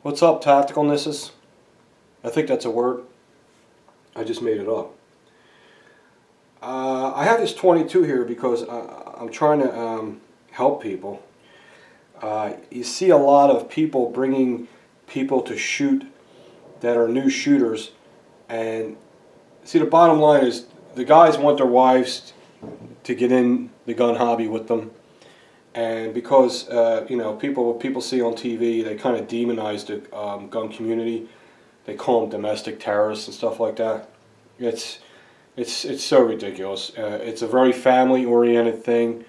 What's up, tacticalnesses? I think that's a word. I just made it up. I have this 22 here because I'm trying to help people. You see a lot of people bringing people to shoot that are new shooters, and see, the bottom line is the guys want their wives to get in the gun hobby with them, and because you know, what people see on TV, they kind of demonize the gun community. They call them domestic terrorists and stuff like that. It's so ridiculous. It's a very family-oriented thing.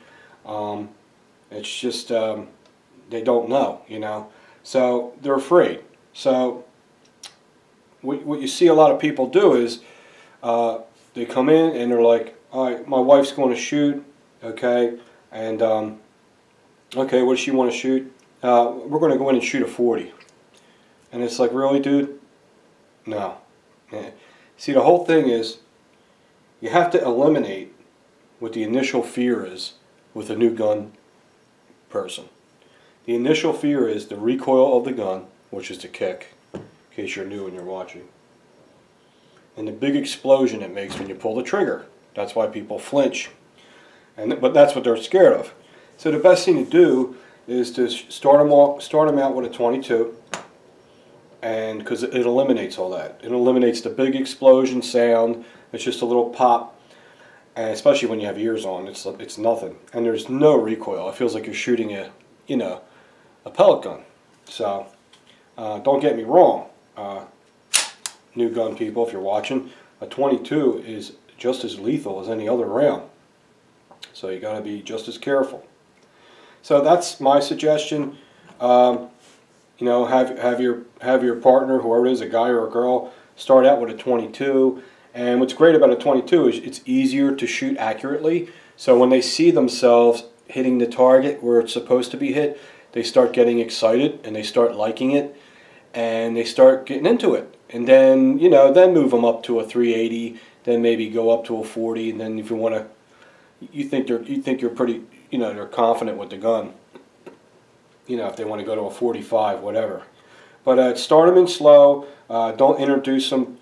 It's just they don't know, you know, so they're afraid. So what you see a lot of people do is they come in and they're like, all right, my wife's going to shoot, okay, and okay, what does she want to shoot? We're going to go in and shoot a 40. And it's like, really, dude? No. See, the whole thing is you have to eliminate what the initial fear is with a new gun person. The initial fear is the recoil of the gun, which is the kick, in case you're new and you're watching, and the big explosion it makes when you pull the trigger. That's why people flinch, but that's what they're scared of. So the best thing to do is to start them out with a 22, and because it eliminates all that. It eliminates the big explosion sound. It's just a little pop, and especially when you have ears on, it's nothing, and there's no recoil. It feels like you're shooting a pellet gun. So don't get me wrong, new gun people, if you're watching, a 22 is just as lethal as any other round. So you got to be just as careful. So that's my suggestion. You know, have your partner, whoever it is, a guy or a girl, start out with a 22. And what's great about a 22 is it's easier to shoot accurately. So when they see themselves hitting the target where it's supposed to be hit, they start getting excited and they start liking it and they start getting into it. And then, you know, then move them up to a 380, then maybe go up to a 40, and then if you want to, you think you're pretty, you know, they're confident with the gun. You know, if they want to go to a 45, whatever. But start them in slow. Don't introduce them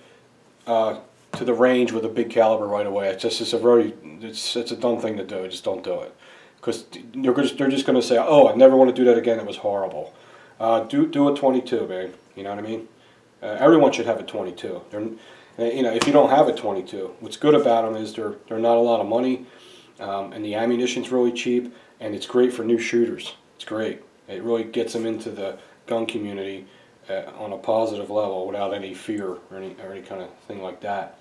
to the range with a big caliber right away. It's a dumb thing to do. Just don't do it, because they're just going to say, oh, I never want to do that again. It was horrible. Do a 22, man. You know what I mean? Everyone should have a 22. You know, if you don't have a 22, what's good about them is they're not a lot of money, and the ammunition's really cheap, and it's great for new shooters. It's great. It really gets them into the gun community on a positive level without any fear or any kind of thing like that.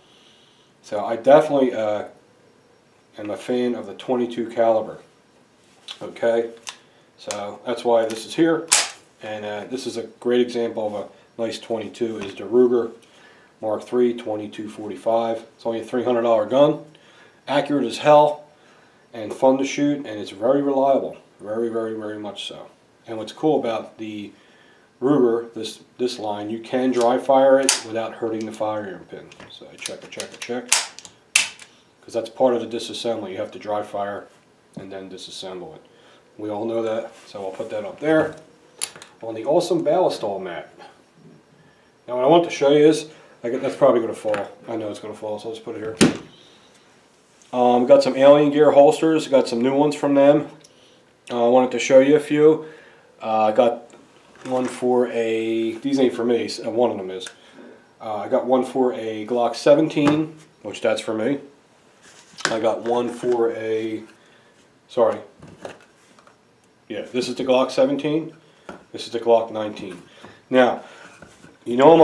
So I definitely am a fan of the 22 caliber. Okay, so that's why this is here, and this is a great example of a nice 22. Is the Ruger Mark III 2245. It's only a $300 gun, accurate as hell, and fun to shoot, and it's very reliable, very, very, very much so. And what's cool about the Ruger, this line, you can dry fire it without hurting the firing pin. So I check, because that's part of the disassembly. You have to dry fire and then disassemble it. We all know that, so I'll put that up there on the awesome ballistol mat. Now what I want to show you is, that's probably going to fall. I know it's going to fall, so let's put it here. Got some Alien Gear holsters. Got some new ones from them. I wanted to show you a few. I got one for a, these ain't for me, one of them is. I got one for a Glock 17, which that's for me. I got one for a, sorry, yeah, this is the Glock 17, this is the Glock 19. Now, you know I'm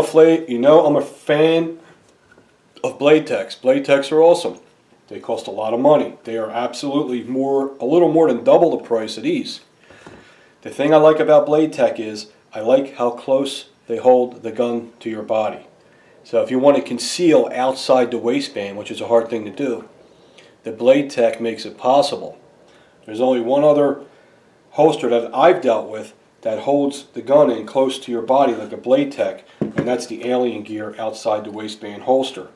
a fan of blade techs. Blade techs are awesome. They cost a lot of money. They are absolutely a little more than double the price of these. The thing I like about blade tech is I like how close they hold the gun to your body. So if you want to conceal outside the waistband, which is a hard thing to do, the blade tech makes it possible. There's only one other holster that I've dealt with that holds the gun in close to your body like a blade tech, and that's the Alien Gear outside the waistband holster.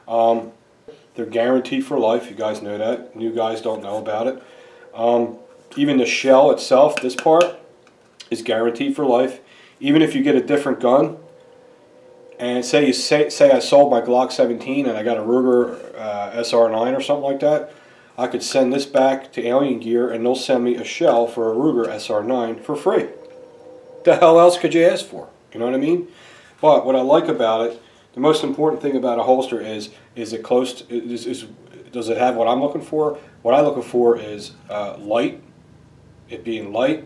They're guaranteed for life. You guys know that. New guys don't know about it. Even the shell itself, this part, is guaranteed for life. even if you get a different gun, and say I sold my Glock 17 and I got a Ruger SR9 or something like that, I could send this back to Alien Gear and they'll send me a shell for a Ruger SR9 for free. The hell else could you ask for? You know what I mean? But what I like about it, the most important thing about a holster is it close to, does it have what I'm looking for? What I'm looking for is light, it being light,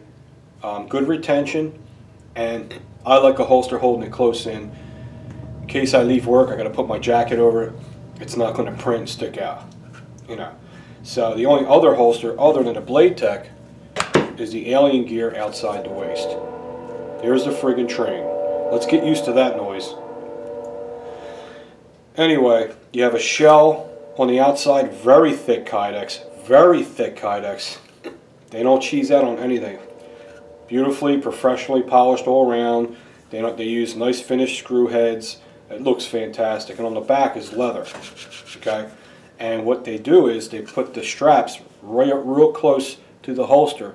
good retention, and I like a holster holding it close in. In case I leave work, I got to put my jacket over it. It's not going to print and stick out, you know. So the only other holster other than a Blade Tech is the Alien Gear outside the waist. There's the friggin' train. Let's get used to that noise. Anyway, you have a shell on the outside, very thick Kydex, very thick Kydex. They don't cheese out on anything. Beautifully, professionally polished all around. They use nice finished screw heads. It looks fantastic. And on the back is leather. Okay? And what they do is they put the straps real close to the holster.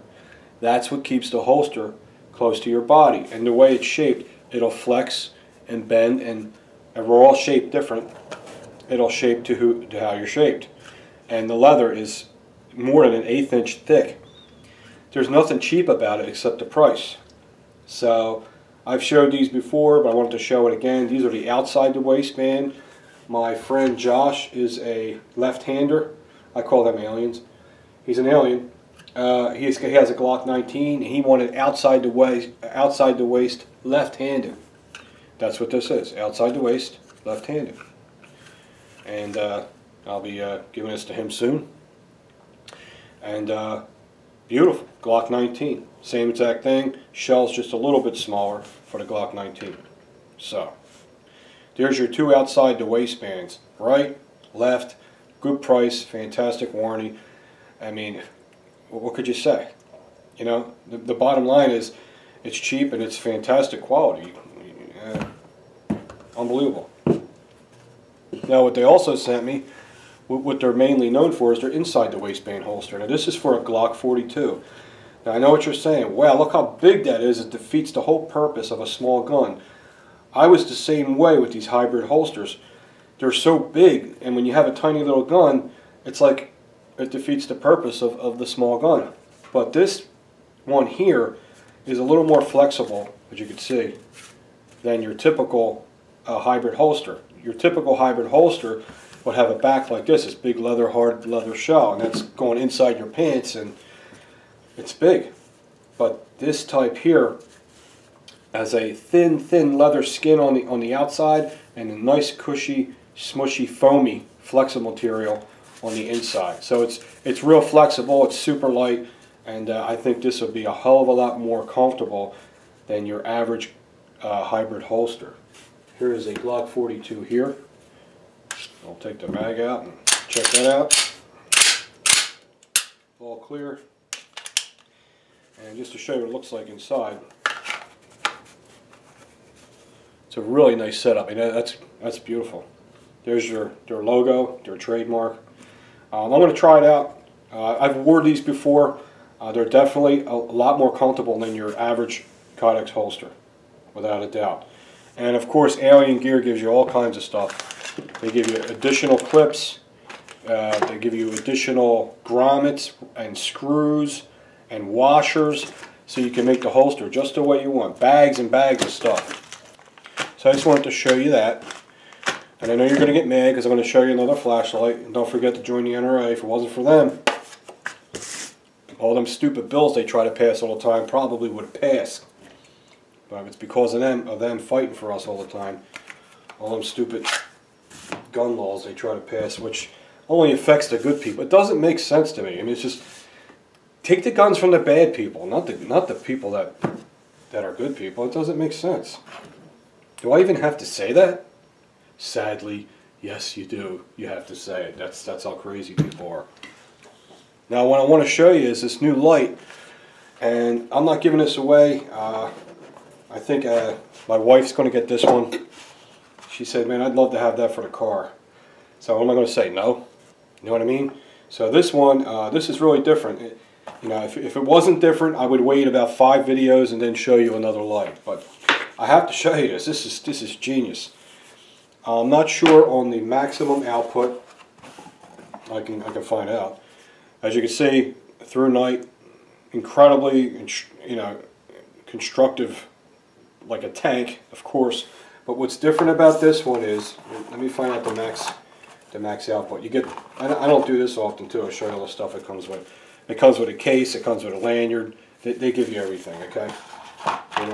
That's what keeps the holster close to your body. And the way it's shaped, it'll flex and bend, and we're all shaped different. It'll shape to how you're shaped. And the leather is more than an 1/8 inch thick. There's nothing cheap about it except the price. So I've showed these before, but I wanted to show it again. These are the outside the waistband. My friend Josh is a left-hander. I call them aliens. He's an alien. He has a Glock 19. He wanted outside the waist, left-handed. That's what this is. Outside the waist, left-handed. And I'll be giving this to him soon. And beautiful. Glock 19. Same exact thing. Shell's just a little bit smaller for the Glock 19. So, there's your two outside the waistbands. Right, left, good price, fantastic warranty. I mean, what could you say? You know, the bottom line is it's cheap and it's fantastic quality. Unbelievable. Now what they also sent me, what they're mainly known for, is their inside the waistband holster. Now this is for a Glock 42. Now I know what you're saying. Wow, look how big that is. It defeats the whole purpose of a small gun. I was the same way with these hybrid holsters. They're so big, and when you have a tiny little gun, it's like it defeats the purpose of the small gun. But this one here is a little more flexible, as you can see, than your typical hybrid holster. Your typical hybrid holster would have a back like this big leather, hard leather shell, and that's going inside your pants, and it's big. But this type here has a thin leather skin on the outside and a nice cushy, smushy, foamy, flexible material on the inside. So it's real flexible, it's super light, and I think this will be a hell of a lot more comfortable than your average hybrid holster. Here is a Glock 42 here. I'll take the mag out and check that out. All clear. And just to show you what it looks like inside, it's a really nice setup. I mean, that's beautiful. There's their logo, their trademark. I'm going to try it out. I've worn these before. They're definitely a lot more comfortable than your average Kydex holster, without a doubt. And of course, Alien Gear gives you all kinds of stuff. They give you additional clips. They give you additional grommets and screws and washers, so you can make the holster just the way you want. Bags and bags of stuff. So I just wanted to show you that. And I know you're going to get mad because I'm going to show you another flashlight. And don't forget to join the NRA. If it wasn't for them, all them stupid bills they try to pass all the time probably would have passed. But it's because of them fighting for us all the time. All them stupid gun laws they try to pass, which only affects the good people. It doesn't make sense to me. I mean, it's just, take the guns from the bad people, not the people that are good people. It doesn't make sense. Do I even have to say that? Sadly, yes, you do. You have to say it. That's how crazy people are. Now, what I want to show you is this new light, and I'm not giving this away. I think my wife's going to get this one. She said, "Man, I'd love to have that for the car." So what am I going to say? No? You know what I mean? So this one, this is really different. You know, if it wasn't different, I would wait about 5 videos and then show you another light. But I have to show you this. This is genius. I'm not sure on the maximum output. I can find out. As you can see, through night, incredibly, constructive, like a tank, of course. But what's different about this one is, let me find out the max output. You get, I don't do this often too. I show you all the stuff it comes with. It comes with a case. It comes with a lanyard. They give you everything. Okay.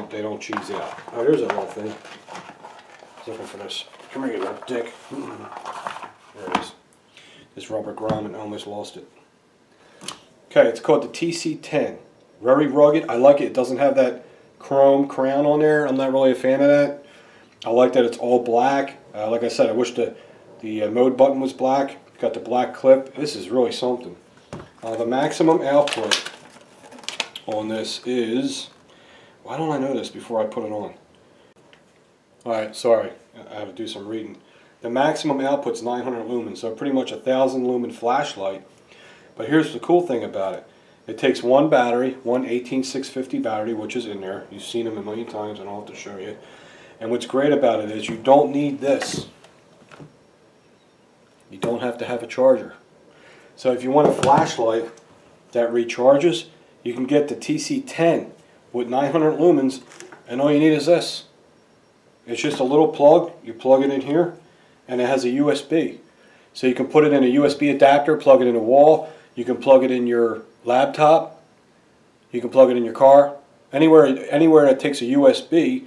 They don't cheese out. Oh, here's a little thing. I was looking for this. Come here, you little dick. There it is. This rubber grommet, I almost lost it. Okay, it's called the TC10. Very rugged. I like it. It doesn't have that chrome crown on there. I'm not really a fan of that. I like that it's all black. Like I said, I wish the mode button was black. Got the black clip. This is really something. The maximum output on this is... Why don't I know this before I put it on? Alright, sorry. I have to do some reading. The maximum output's 900 lumens, so pretty much a 1,000 lumen flashlight. But here's the cool thing about it. It takes one battery, one 18650 battery, which is in there. You've seen them a million times, I don't have to show you. And what's great about it is you don't need this. You don't have to have a charger. So if you want a flashlight that recharges, you can get the TC10 with 900 lumens, and all you need is this. It's just a little plug. You plug it in here, and it has a USB. So you can put it in a USB adapter, plug it in a wall. You can plug it in your laptop. You can plug it in your car. Anywhere that takes a USB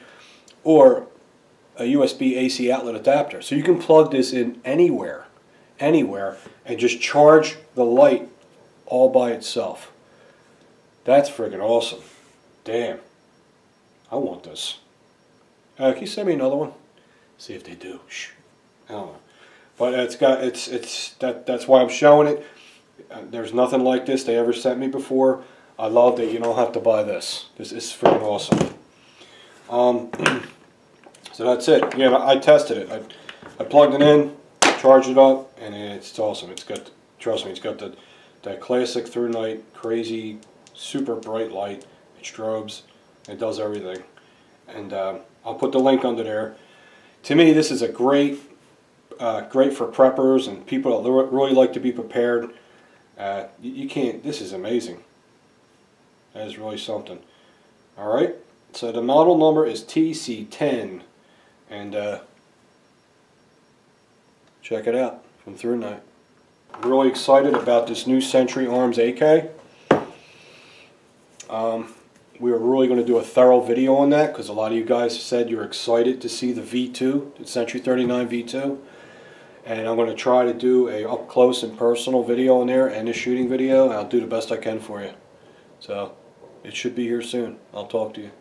or a USB AC outlet adapter. So you can plug this in anywhere, and just charge the light all by itself. That's friggin' awesome. Damn. I want this. Can you send me another one? See if they do. Shh. I don't know. But that's why I'm showing it. There's nothing like this they ever sent me before. I love that you don't have to buy this. This is freaking awesome. So that's it. Yeah, I tested it. I plugged it in, charged it up, and it's awesome. It's got, trust me, it's got that classic through night, crazy, super bright light. It strobes. It does everything. And I'll put the link under there. To me, this is a great for preppers and people that really like to be prepared. You can't. This is amazing. That is really something. All right. So the model number is TC10, and check it out from through night. I'm really excited about this new Century Arms AK. We were really going to do a thorough video on that because a lot of you guys said you're excited to see the V2, the Century 39 V2. And I'm going to try to do a up close and personal video on there and a shooting video. And I'll do the best I can for you. So it should be here soon. I'll talk to you.